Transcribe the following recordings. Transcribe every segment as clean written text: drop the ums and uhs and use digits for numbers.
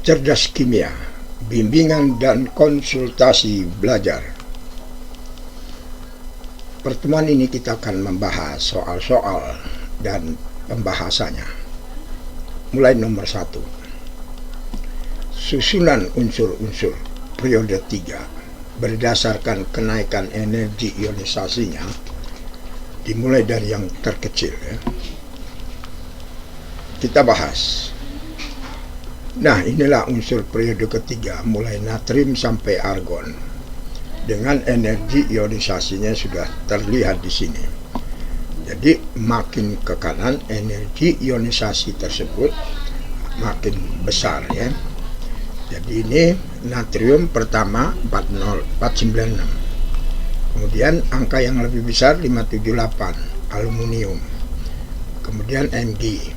Cerdas Kimia, bimbingan dan konsultasi belajar. Pertemuan ini kita akan membahas soal-soal dan pembahasannya. Mulai nomor 1. Susunan unsur-unsur periode 3 berdasarkan kenaikan energi ionisasinya, dimulai dari yang terkecil ya. Kita bahas. Nah, inilah unsur periode ketiga, mulai natrium sampai argon. Dengan energi ionisasinya sudah terlihat di sini. Jadi makin ke kanan energi ionisasi tersebut makin besar ya. Jadi ini natrium pertama 496. Kemudian angka yang lebih besar 578, aluminium. Kemudian Mg.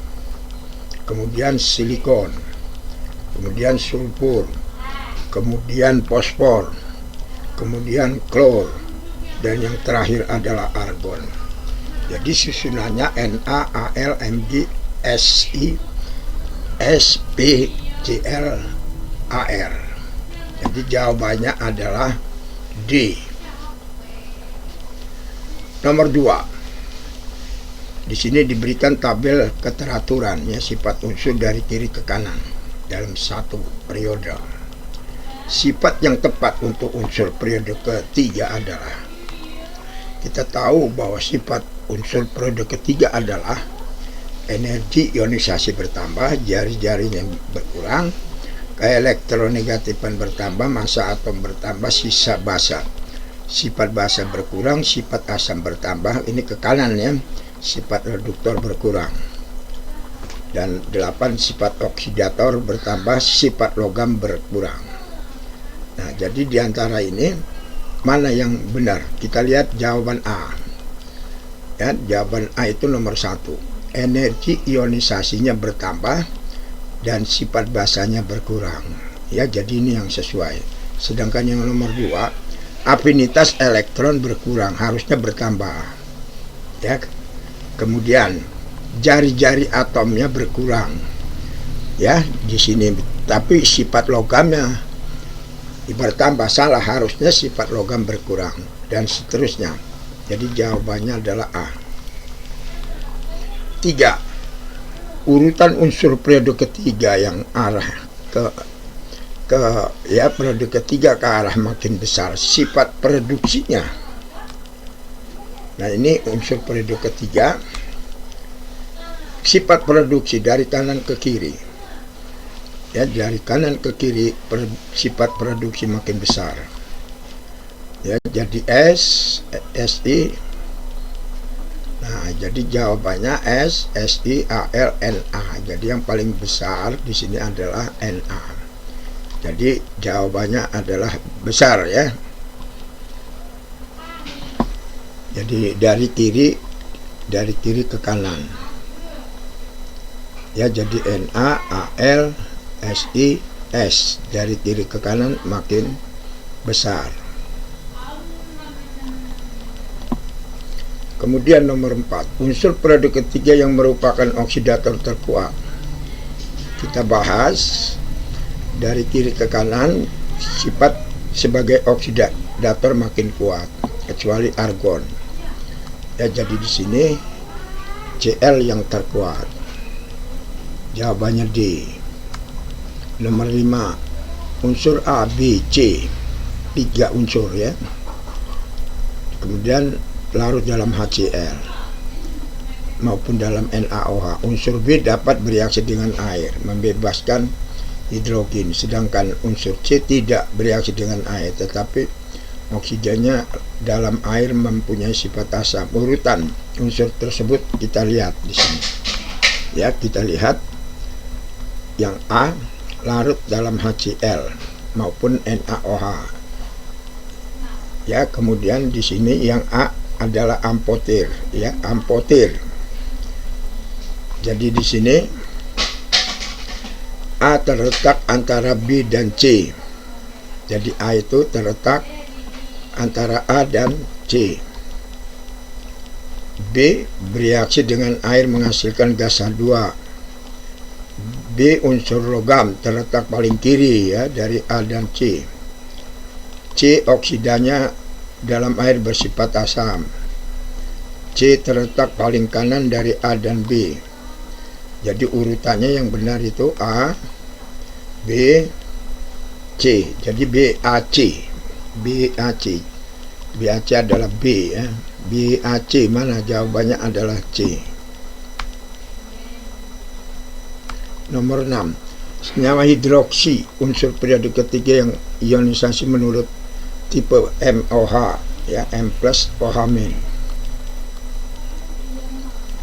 Kemudian silikon. Kemudian sulfur. Kemudian fosfor. Kemudian klor. Dan yang terakhir adalah argon. Jadi susunannya Na, Al, Mg, Si, Sp, Cl, Ar. Jadi jawabannya adalah D. Nomor 2. Di sini diberikan tabel keteraturan ya, sifat unsur dari kiri ke kanan dalam satu periode. Sifat yang tepat untuk unsur periode ketiga adalah, kita tahu bahwa sifat unsur periode ketiga adalah energi ionisasi bertambah, jari-jarinya berkurang, keelektronegativan bertambah, massa atom bertambah, sisa basa. Sifat basa berkurang, sifat asam bertambah, ini ke kanan ya, sifat reduktor berkurang. Dan 8, sifat oksidator bertambah, sifat logam berkurang. Nah, jadi diantara ini mana yang benar? Kita lihat jawaban A. Ya, jawaban A itu nomor 1. Energi ionisasinya bertambah dan sifat basanya berkurang. Ya, jadi ini yang sesuai. Sedangkan yang nomor 2, afinitas elektron berkurang, harusnya bertambah. Ya. Kemudian jari-jari atomnya berkurang. Ya, di sini tapi sifat logamnya bertambah, salah, harusnya sifat logam berkurang dan seterusnya. Jadi jawabannya adalah A. 3. Urutan unsur periode ketiga yang arah ke periode ketiga ke arah makin besar, sifat produksinya. Nah, ini unsur periode ketiga, sifat produksi dari kanan ke kiri. Ya, dari kanan ke kiri sifat produksi makin besar. Ya, jadi S, Si. Nah, jadi jawabannya S, Si, Al, Na. Jadi yang paling besar di sini adalah Na. Jadi jawabannya adalah besar ya. Jadi dari kiri ke kanan. Ya, jadi Na, Al, Si, S, dari kiri ke kanan makin besar. Kemudian nomor 4, unsur periode ketiga yang merupakan oksidator terkuat. Kita bahas dari kiri ke kanan, sifat sebagai oksidator makin kuat, kecuali argon. Ya, jadi di sini Cl yang terkuat. Jawabannya D. Nomor 5, unsur A, B, C, 3 unsur ya. Kemudian larut dalam HCl maupun dalam NaOH. Unsur B dapat bereaksi dengan air, membebaskan hidrogen, sedangkan unsur C tidak bereaksi dengan air, tetapi oksigennya dalam air mempunyai sifat asam. Urutan unsur tersebut kita lihat di sini. Ya, kita lihat yang A larut dalam HCl maupun NaOH. Ya, kemudian di sini yang A adalah amfoter, ya, amfoter. Jadi di sini A terletak antara B dan C. Jadi A itu terletak antara A dan C. B bereaksi dengan air menghasilkan gas H2. B. Unsur logam terletak paling kiri ya dari A dan C. C. Oksidanya dalam air bersifat asam. C. Terletak paling kanan dari A dan B. Jadi urutannya yang benar itu A, B, C. Jadi BAC. BAC. BAC adalah B ya. BAC mana jawabannya adalah C. Nomor 6. Senyawa hidroksi unsur periodik ketiga yang ionisasi menurut tipe MOH ya, M+ OH-.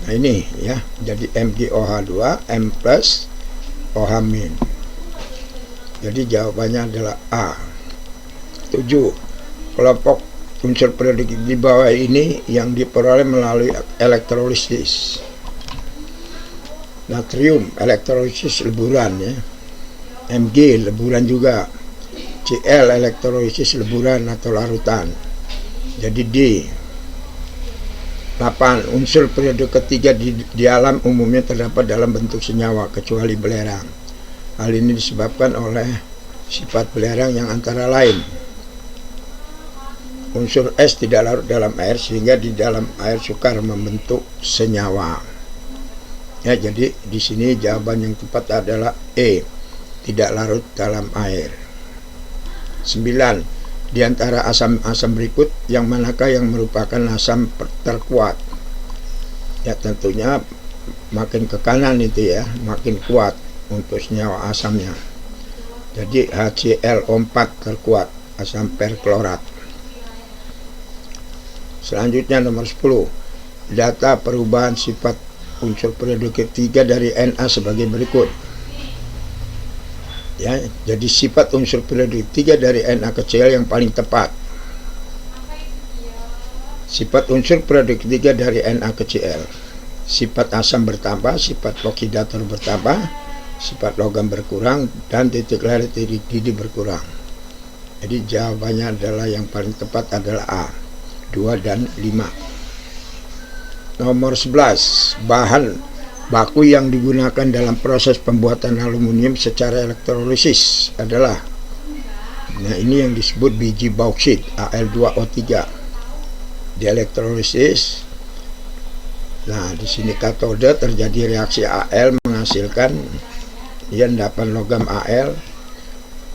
Nah ini ya, jadi MgOH2 M+ OH-. Jadi jawabannya adalah A. 7. Kelompok unsur periodik di bawah ini yang diperoleh melalui elektrolisis. Natrium elektrolisis leburan ya. Mg leburan juga. Cl elektrolisis leburan atau larutan. Jadi D. 8. Unsur periodik ketiga di alam umumnya terdapat dalam bentuk senyawa kecuali belerang. Hal ini disebabkan oleh sifat belerang yang antara lain unsur es tidak larut dalam air sehingga di dalam air sukar membentuk senyawa. Ya, jadi di sini jawaban yang tepat adalah E, tidak larut dalam air. 9. Di antara asam-asam berikut yang manakah yang merupakan asam terkuat? Ya tentunya makin ke kanan itu ya, makin kuat untuk senyawa asamnya. Jadi HClO4 terkuat, asam perklorat. Selanjutnya nomor 10. Data perubahan sifat unsur periodik ketiga dari Na sebagai berikut. Ya, jadi sifat unsur periodik ketiga dari NaCl yang paling tepat. Sifat unsur periodik ketiga dari NaCl. Sifat asam bertambah, sifat oksidator bertambah, sifat logam berkurang, dan titik lari didih berkurang. Jadi jawabannya adalah yang paling tepat adalah A, 2 dan 5. Nomor 11. Bahan baku yang digunakan dalam proses pembuatan aluminium secara elektrolisis adalah, nah ini yang disebut biji bauksit Al2O3 di elektrolisis. Nah di sini katode terjadi reaksi Al menghasilkan endapan logam Al,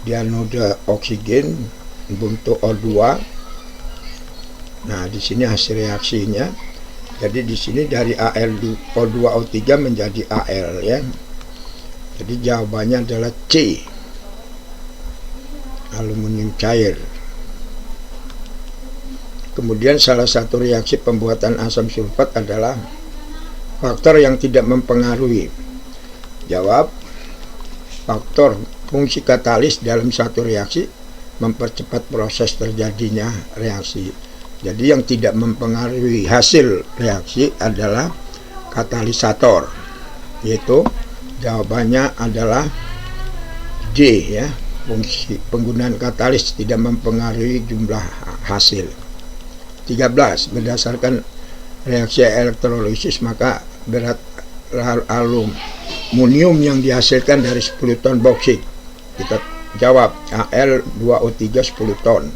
di anode oksigen membentuk O2. Nah di sini hasil reaksinya. Jadi di sini dari O2O3 menjadi Al ya. Jadi jawabannya adalah C, aluminium cair. Kemudian salah satu reaksi pembuatan asam sulfat adalah faktor yang tidak mempengaruhi. Jawab, faktor fungsi katalis dalam satu reaksi mempercepat proses terjadinya reaksi. Jadi yang tidak mempengaruhi hasil reaksi adalah katalisator, yaitu jawabannya adalah D ya. Fungsi penggunaan katalis tidak mempengaruhi jumlah hasil. 13. Berdasarkan reaksi elektrolisis maka berat aluminium yang dihasilkan dari 10 ton bauksit. Kita jawab Al2O3 10 ton.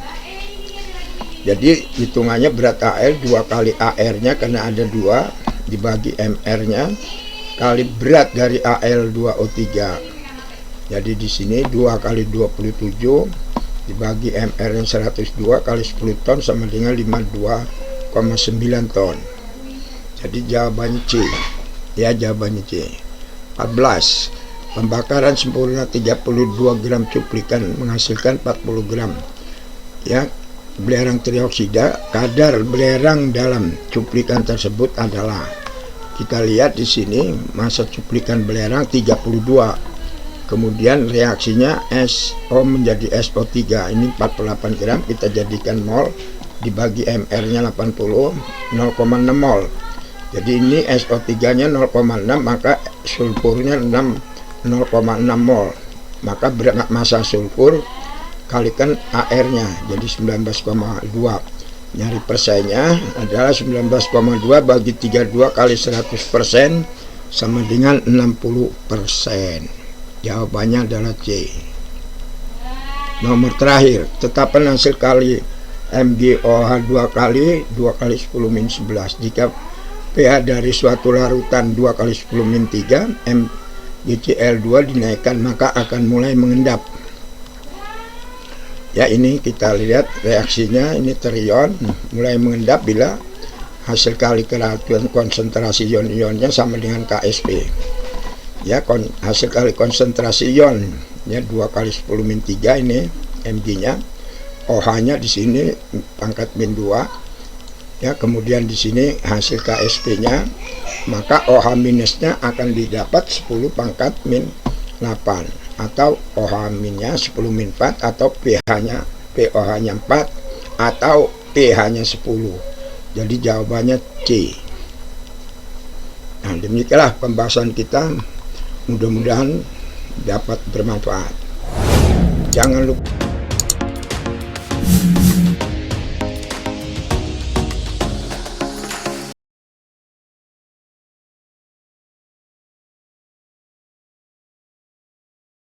Jadi hitungannya berat Al 2 kali AR-nya karena ada 2 dibagi MR-nya kali berat dari Al2O3. Jadi di sini 2 kali 27 dibagi MR-nya 102 kali 10 ton sama dengan 52,9 ton. Jadi jawabannya C. Ya, jawabannya C. 14. Pembakaran sempurna 32 gram cuplikan menghasilkan 40 gram. Ya, belerang trioksida. Kadar belerang dalam cuplikan tersebut adalah, kita lihat di sini massa cuplikan belerang 32. Kemudian reaksinya SO menjadi SO3. Ini 48 gram, kita jadikan mol, dibagi MR-nya 80, 0,6 mol. Jadi ini SO3-nya 0,6, maka sulfurnya 0,6 mol. Maka massa sulfur kalikan AR-nya jadi 19,2. Nyari persennya adalah 19,2 bagi 32 kali 100% sama dengan 60%. Jawabannya adalah C. Nomor terakhir, tetapkan hasil kali MgOH 2 kali 10⁻11. Jika pH dari suatu larutan 2 kali 10⁻3, MgCl2 dinaikkan, maka akan mulai mengendap. Ya, ini kita lihat reaksinya, ini terion mulai mengendap bila hasil kali keraturan konsentrasi ion-ionnya sama dengan Ksp. Ya, hasil kali konsentrasi ion ya 2 kali 10⁻3 ini Mg-nya, OH-nya di sini pangkat min 2. Ya, kemudian di sini hasil Ksp-nya, maka OH minusnya akan didapat 10 pangkat min 8 atau OH minnya 10 min 4 atau pH-nya POH-nya 4 atau pH-nya 10. Jadi jawabannya C. Nah, demikianlah pembahasan kita. Mudah-mudahan dapat bermanfaat. Jangan lupa